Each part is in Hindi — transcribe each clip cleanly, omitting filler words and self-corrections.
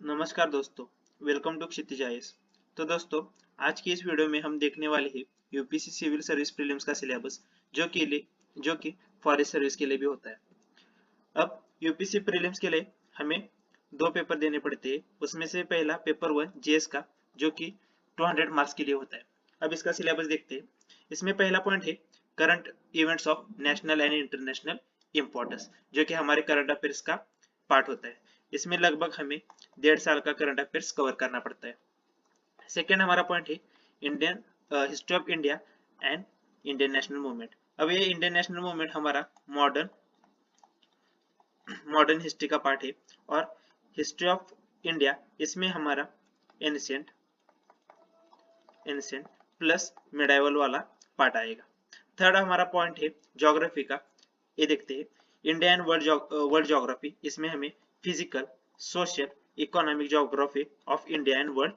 नमस्कार दोस्तों, वेलकम टू क्षितिज आईएएस। तो दोस्तों, आज की इस वीडियो में हम देखने वाले हैं यूपीएससी सिविल सर्विस प्रीलिम्स का सिलेबस जो कि फॉरेस्ट सर्विस के लिए भी होता है। अब यूपीएससी प्रीलिम्स के लिए हमें दो पेपर देने पड़ते हैं। उसमें से पहला पेपर 1 जीएस का, जो कि 200 मार्क्स के लिए होता है। अब इसका सिलेबस देखते हैं। इसमें पहला पॉइंट है current events of national and international importance, जो कि हमारे करंट अफेयर्स का पार्ट होता है। इसमें लगभग हमें 1.5 साल का करंट अफेयर्स कवर करना पड़ता है। सेकेंड हमारा पॉइंट है Indian history of India and Indian national movement. अब ये इंडियन नेशनल मूवमेंट हमारा मॉडर्न हिस्ट्री का पार्ट है, और हिस्ट्री ऑफ इंडिया इसमें हमारा एंशिएंट प्लस मिडाइवल वाला पार्ट आएगा। थर्ड हमारा पॉइंट है ज्योग्राफी का। ये देखते हैं इंडिया एंड वर्ल्ड ज्योग्राफी। इसमें हमें physical, social, economic geography of India and world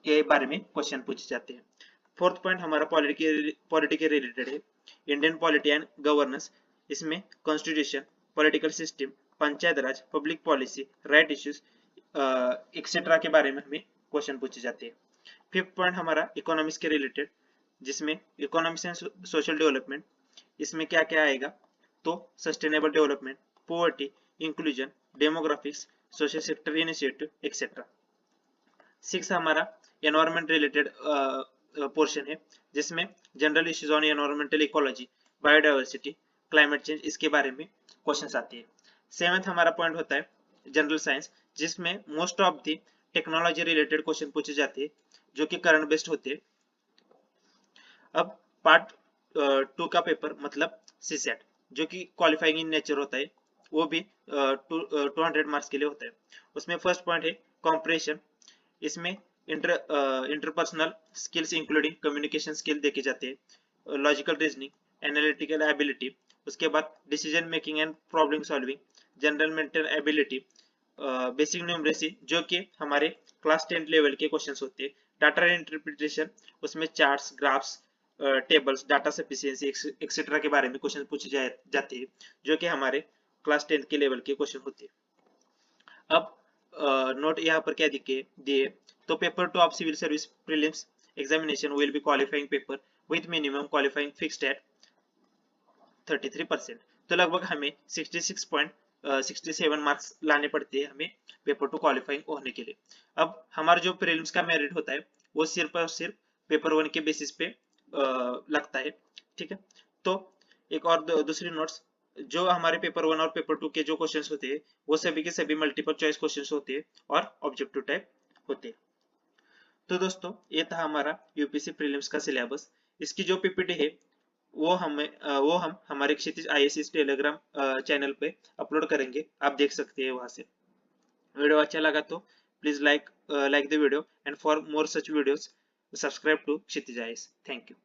के बारे में क्वेश्चन पूछे जाते हैं। फोर्थ पॉइंट हमारा पॉलिटी के रिलेटेड है, इंडियन पॉलिटी एंड गवर्नेंस। इसमें constitution, political system, panchayat raj, public policy, right issues etcetera के बारे में हमें क्वेश्चन पूछे जाते हैं। फिफ्थ पॉइंट हमारा इकोनॉमिक्स के रिलेटेड, जिसमें इकोनॉमिक्स एंड सोशल डेवलपमेंट। इसमें क्या क्या आएगा, तो sustainable development, poverty, inclusion, demographics, social sector initiative etcetera. Six हमारा एनवायरमेंट रिलेटेड पोर्शन है, जिसमें general issues on environmental ecology, biodiversity, climate change, इसके बारे में क्वेश्चंस आते हैं। सेवेंथ हमारा पॉइंट होता है जनरल साइंस, जिसमें most of the technology related question पूछे जाते हैं, जो कि करंट बेस्ड होते हैं। अब पार्ट 2 का पेपर मतलब सीसेट, जो कि क्वालिफाइंग इन नेचर होता है, वो भी 200 मार्क्स के लिए होता है। उसमें फर्स्ट पॉइंट है कॉम्प्रेशन। इसमें interpersonal skills including communication skill देखे जाते हैं, लॉजिकल रीजनिंग, एनालिटिकल एबिलिटी, उसके बाद decision making and problem solving, general mental ability, basic numeracy, जो कि हमारे क्लास 10 लेवल के क्वेश्चंस होते हैं। डाटा इंटरप्रिटेशन, उसमें charts, graphs, tables, data sufficiency etcetera के बारे में क्वेश्चन पूछे जाते हैं, जो कि हमारे क्लास 10 के लेवल के क्वेश्चन होते हैं। अब नोट यहाँ पर क्या दिए, तो paper 2 of civil service prelims examination will be qualifying paper with minimum qualifying fixed at 33%। तो लगभग हमें 66.67 मार्क्स लाने पड़ते हैं हमें पेपर 2 क्वालिफाइंग होने के लिए। अब हमारा जो प्रीलिम्स का मेरिट होता है, वो सिर्फ और सिर्फ पेपर 1 के बेसिस पे लगता है। ठीक है, तो एक और दूसरी नोट्स, जो हमारे पेपर 1 और पेपर 2 के जो क्वेश्चंस होते हैं, वो सभी के सभी मल्टीपल चॉइस क्वेश्चंस होते हैं और ऑब्जेक्टिव टाइप होते हैं। तो दोस्तों, ये था हमारा यूपीएससी प्रीलिम्स का सिलेबस। इसकी जो पीपीटी है, वो हम हमारे क्षितिज आईएएस टेलीग्राम चैनल पे अपलोड करेंगे, आप देख सकते हैं वहां से। वीडियो अच्छा लगा तो please like the video, and for more such videos subscribe to Kshitij IAS. Thank you.